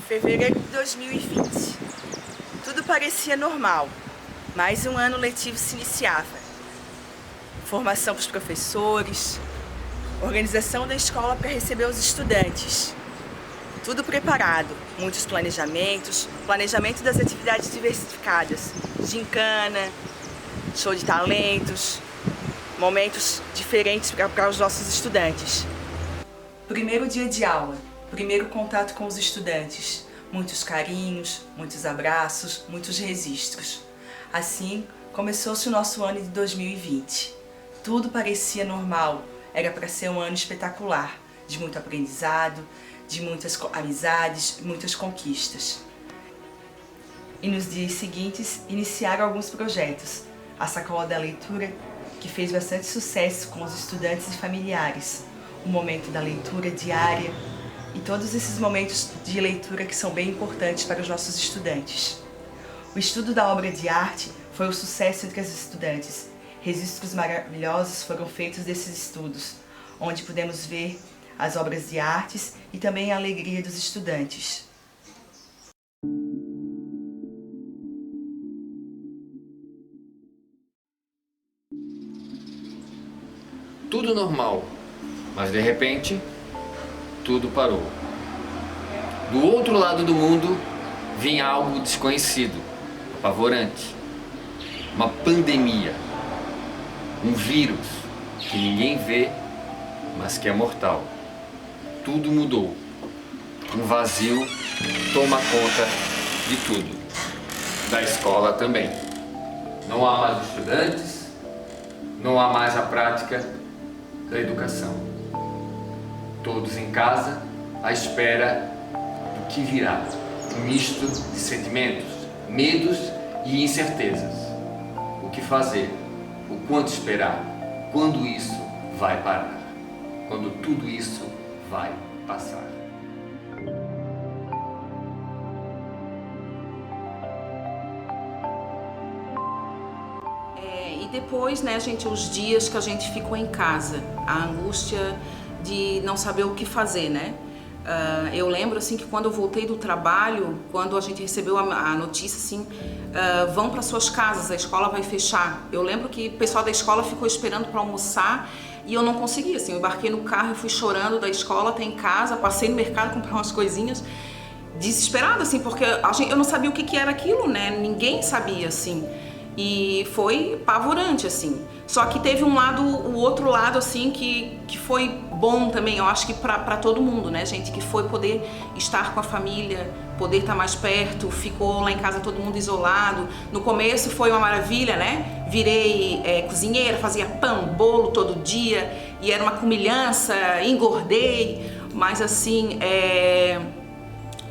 Fevereiro de 2020. Tudo parecia normal. Mais um ano letivo se iniciava. Formação para os professores, organização da escola para receber os estudantes. Tudo preparado, muitos planejamentos, planejamento das atividades diversificadas, gincana, show de talentos, momentos diferentes para os nossos estudantes. Primeiro dia de aula, primeiro contato com os estudantes, muitos carinhos, muitos abraços, muitos registros. Assim, começou-se o nosso ano de 2020. Tudo parecia normal, era para ser um ano espetacular, de muito aprendizado, de muitas amizades, muitas conquistas. E nos dias seguintes, iniciaram alguns projetos. A Sacola da Leitura, que fez bastante sucesso com os estudantes e familiares. O momento da leitura diária e todos esses momentos de leitura que são bem importantes para os nossos estudantes. O estudo da obra de arte foi um sucesso entre os estudantes. Registros maravilhosos foram feitos desses estudos, onde pudemos ver as obras de artes e também a alegria dos estudantes. Tudo normal, mas de repente, tudo parou. Do outro lado do mundo, vinha algo desconhecido, apavorante. Uma pandemia, um vírus que ninguém vê, mas que é mortal. Tudo mudou. Um vazio toma conta de tudo. Da escola também. Não há mais estudantes, não há mais a prática da educação. Todos em casa, à espera do que virá. Um misto de sentimentos, medos e incertezas. O que fazer? O quanto esperar? Quando isso vai parar? Quando tudo isso vai passar? E depois, né, gente, os dias que a gente ficou em casa, a angústia de não saber o que fazer, né? Eu lembro assim que quando eu voltei do trabalho, quando a gente recebeu a notícia assim, vão para suas casas, a escola vai fechar. Eu lembro que o pessoal da escola ficou esperando para almoçar e eu não consegui, assim, eu embarquei no carro e fui chorando da escola até em casa, passei no mercado comprar umas coisinhas, desesperada assim, porque eu não sabia o que era aquilo, né? Ninguém sabia assim. E foi apavorante, assim. Só que teve o outro lado, assim, que foi bom também, eu acho que pra todo mundo, né, gente? Que foi poder estar com a família, poder estar mais perto, ficou lá em casa todo mundo isolado. No começo foi uma maravilha, né? Virei cozinheira, fazia pão, bolo todo dia, e era uma comilança, engordei, mas assim,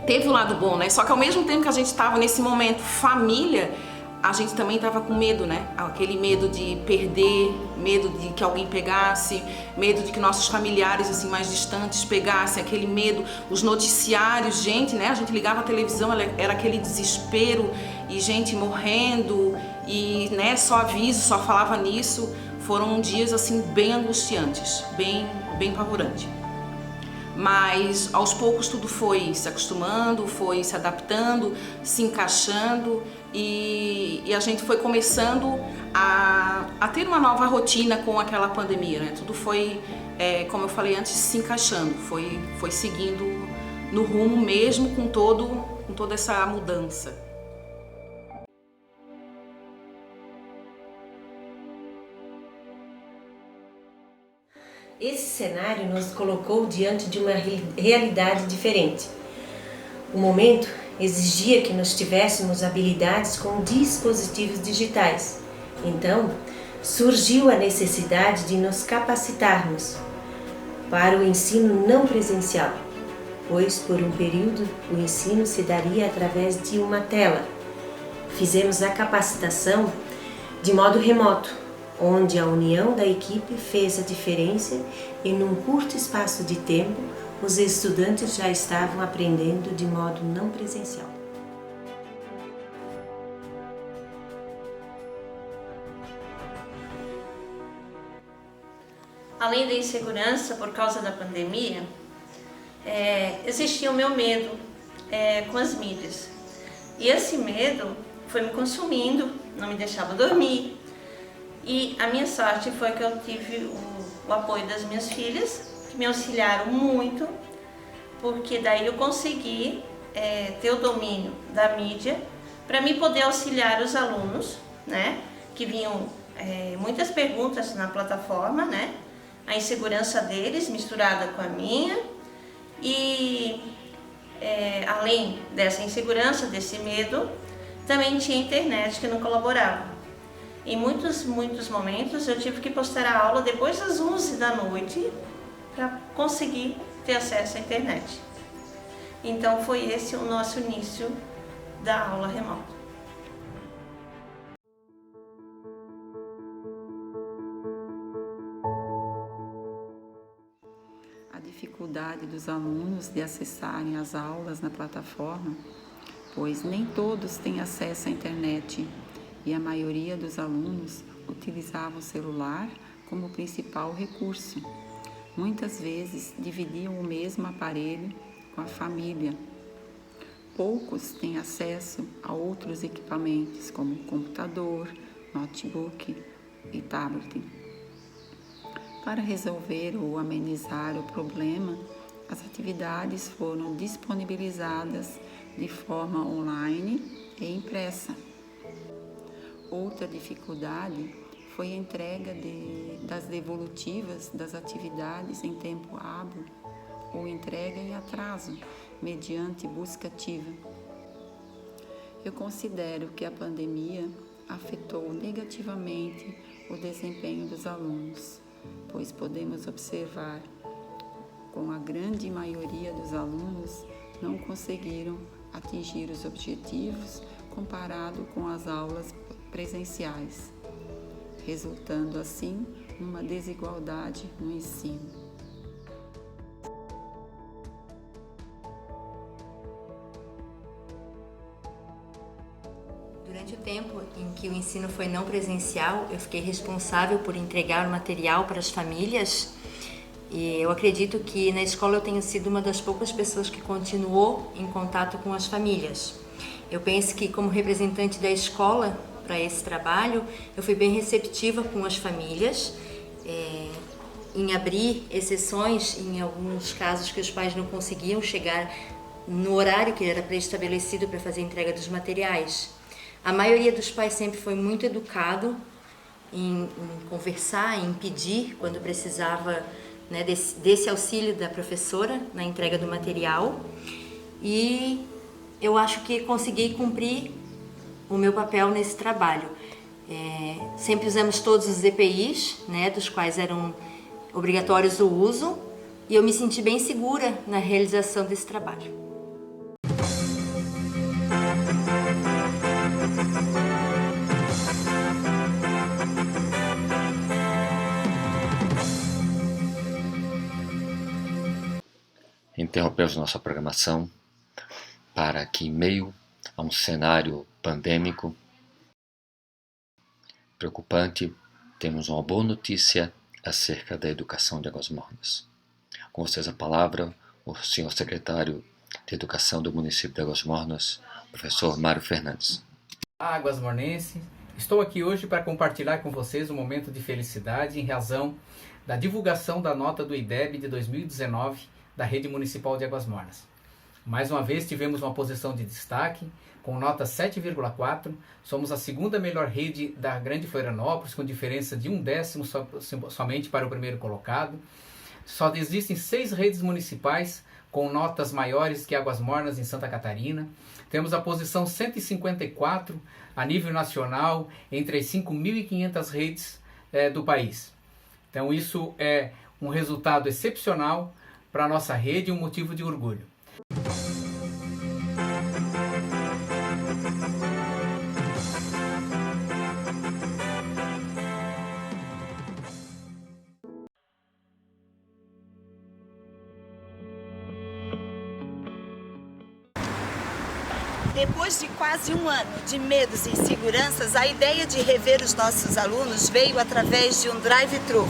teve o lado bom, né? Só que ao mesmo tempo que a gente estava nesse momento família, a gente também estava com medo, né? Aquele medo de perder, medo de que alguém pegasse, medo de que nossos familiares assim mais distantes pegassem, aquele medo, os noticiários, gente, né? A gente ligava a televisão, era aquele desespero e gente morrendo e, né, só aviso, só falava nisso. Foram dias assim bem angustiantes, bem apavorante. Mas aos poucos tudo foi se acostumando, foi se adaptando, se encaixando e a gente foi começando a ter uma nova rotina com aquela pandemia, né? Tudo foi, como eu falei antes, se encaixando, foi seguindo no rumo mesmo com toda essa mudança. Esse cenário nos colocou diante de uma realidade diferente. O momento exigia que nós tivéssemos habilidades com dispositivos digitais. Então, surgiu a necessidade de nos capacitarmos para o ensino não presencial, pois por um período o ensino se daria através de uma tela. Fizemos a capacitação de modo remoto, onde a união da equipe fez a diferença e num curto espaço de tempo os estudantes já estavam aprendendo de modo não presencial. além da insegurança por causa da pandemia, existia o meu medo com as mídias. E esse medo foi me consumindo, não me deixava dormir. E a minha sorte foi que eu tive o apoio das minhas filhas, que me auxiliaram muito, porque daí eu consegui ter o domínio da mídia para mim poder auxiliar os alunos, né, que vinham muitas perguntas na plataforma, né, a insegurança deles misturada com a minha, e além dessa insegurança, desse medo, também tinha internet que não colaborava. Em muitos momentos eu tive que postar a aula depois das 11 da noite para conseguir ter acesso à internet. Então foi esse o nosso início da aula remota. A dificuldade dos alunos de acessarem as aulas na plataforma, pois nem todos têm acesso à internet e a maioria dos alunos utilizava o celular como principal recurso. Muitas vezes dividiam o mesmo aparelho com a família. Poucos têm acesso a outros equipamentos como computador, notebook e tablet. Para resolver ou amenizar o problema, as atividades foram disponibilizadas de forma online e impressa. Outra dificuldade foi a entrega das devolutivas das atividades em tempo hábil ou entrega em atraso, mediante busca ativa. Eu considero que a pandemia afetou negativamente o desempenho dos alunos, pois podemos observar com a grande maioria dos alunos não conseguiram atingir os objetivos comparado com as aulas presenciais, resultando assim numa desigualdade no ensino. Durante o tempo em que o ensino foi não presencial, eu fiquei responsável por entregar o material para as famílias e eu acredito que na escola eu tenho sido uma das poucas pessoas que continuou em contato com as famílias. Eu penso que como representante da escola para esse trabalho, eu fui bem receptiva com as famílias, em abrir exceções em alguns casos que os pais não conseguiam chegar no horário que era pré-estabelecido para fazer a entrega dos materiais. A maioria dos pais sempre foi muito educado em conversar, em pedir quando precisava, né, desse auxílio da professora na entrega do material, e eu acho que consegui cumprir o meu papel nesse trabalho. Sempre usamos todos os EPIs, né, dos quais eram obrigatórios o uso, e eu me senti bem segura na realização desse trabalho. Interrompemos nossa programação para que, em meio a um cenário pandêmico preocupante, temos uma boa notícia acerca da educação de Águas Mornas. Com vocês a palavra, o senhor secretário de Educação do município de Águas Mornas, professor Mário Fernandes. Olá, Águas Mornense. Estou aqui hoje para compartilhar com vocês um momento de felicidade em razão da divulgação da nota do IDEB de 2019 da Rede Municipal de Águas Mornas. Mais uma vez tivemos uma posição de destaque, com nota 7,4, somos a segunda melhor rede da Grande Florianópolis, com diferença de 1/10 somente para o primeiro colocado. Só existem 6 redes municipais com notas maiores que Águas Mornas em Santa Catarina. Temos a posição 154 a nível nacional, entre as 5.500 redes do país. Então isso é um resultado excepcional para a nossa rede e um motivo de orgulho. Depois de quase um ano de medos e inseguranças, a ideia de rever os nossos alunos veio através de um drive-thru.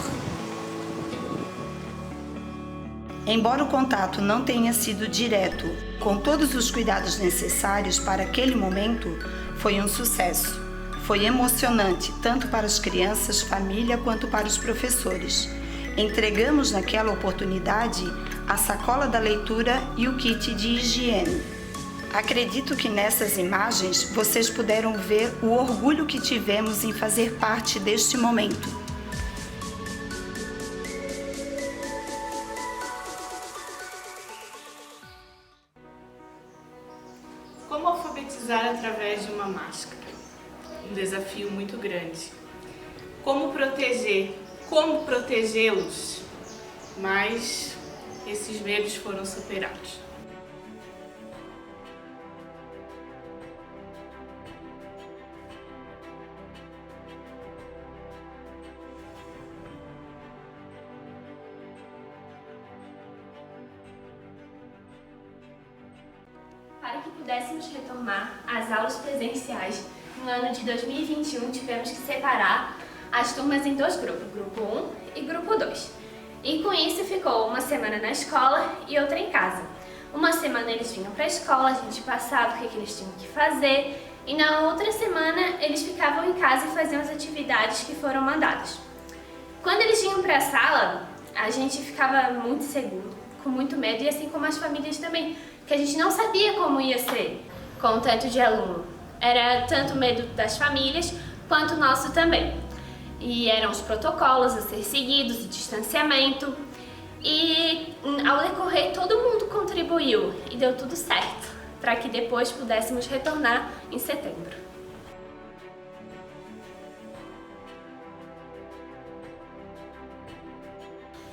Embora o contato não tenha sido direto, com todos os cuidados necessários para aquele momento, foi um sucesso. Foi emocionante tanto para as crianças, família, quanto para os professores. Entregamos naquela oportunidade a sacola da leitura e o kit de higiene. Acredito que nessas imagens vocês puderam ver o orgulho que tivemos em fazer parte deste momento. Como alfabetizar através de uma máscara? Um desafio muito grande. Como protegê-los? Mas esses medos foram superados. Para que pudéssemos retomar às aulas presenciais no ano de 2021, tivemos que separar as turmas em 2 grupos, grupo 1 e grupo 2. E com isso ficou uma semana na escola e outra em casa. Uma semana eles vinham para a escola, a gente passava o que eles tinham que fazer, e na outra semana eles ficavam em casa e faziam as atividades que foram mandadas. Quando eles vinham para a sala, a gente ficava muito seguro, com muito medo, e assim como as famílias também, que a gente não sabia como ia ser com o tanto de aluno. Era tanto medo das famílias quanto o nosso também. E eram os protocolos a ser seguidos, o distanciamento. E ao decorrer todo mundo contribuiu e deu tudo certo, para que depois pudéssemos retornar em setembro.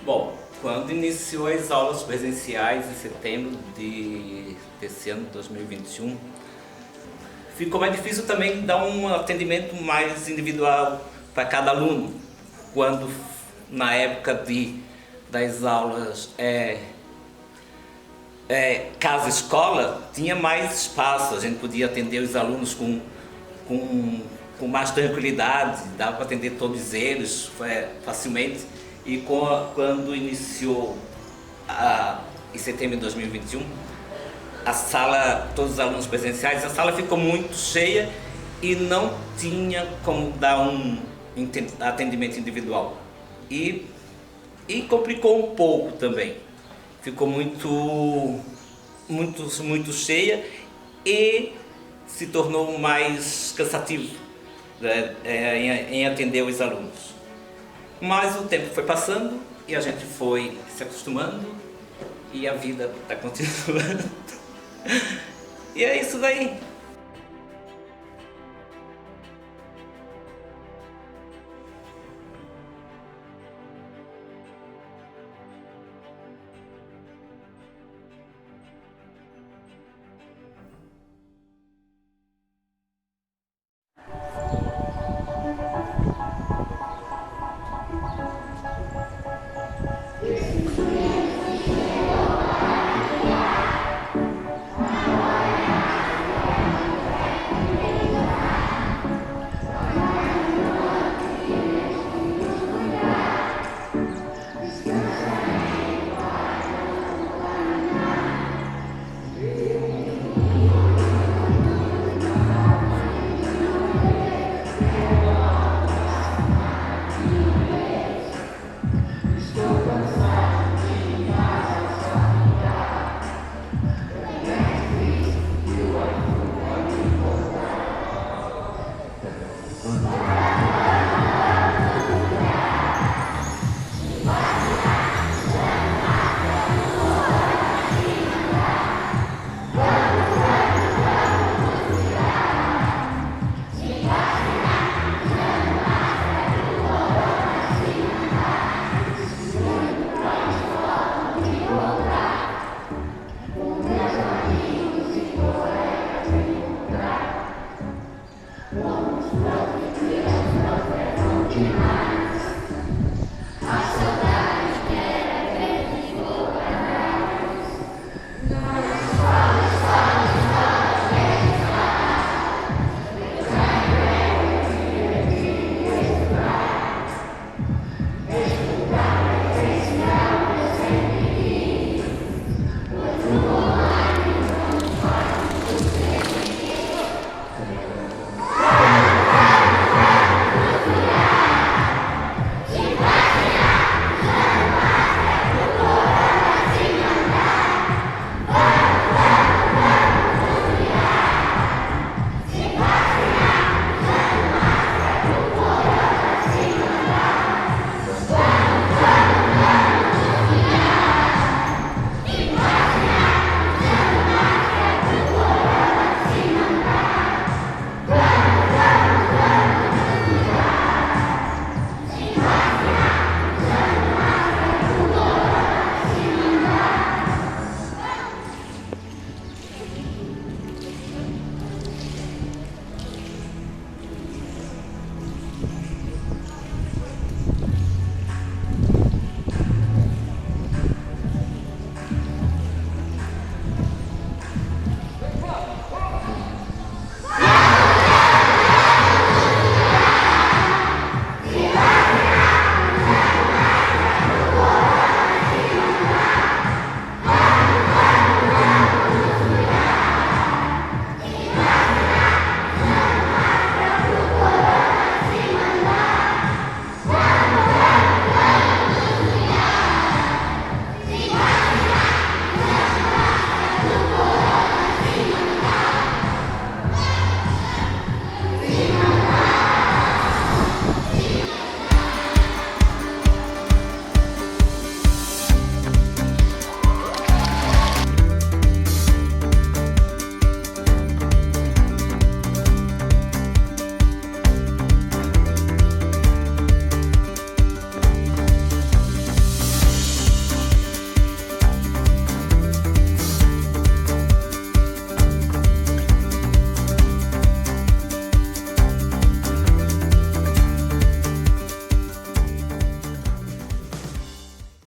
Bom, quando iniciou as aulas presenciais em setembro desse ano, 2021, ficou mais difícil também dar um atendimento mais individual para cada aluno. Quando, na época das aulas casa-escola, tinha mais espaço, a gente podia atender os alunos com mais tranquilidade, dava para atender todos eles facilmente. E quando iniciou em setembro de 2021, a sala, todos os alunos presenciais, a sala ficou muito cheia e não tinha como dar um atendimento individual. E complicou um pouco também. Ficou muito cheia e se tornou mais cansativo, né, em atender os alunos. Mas o tempo foi passando e a gente foi se acostumando e a vida está continuando. E é isso daí.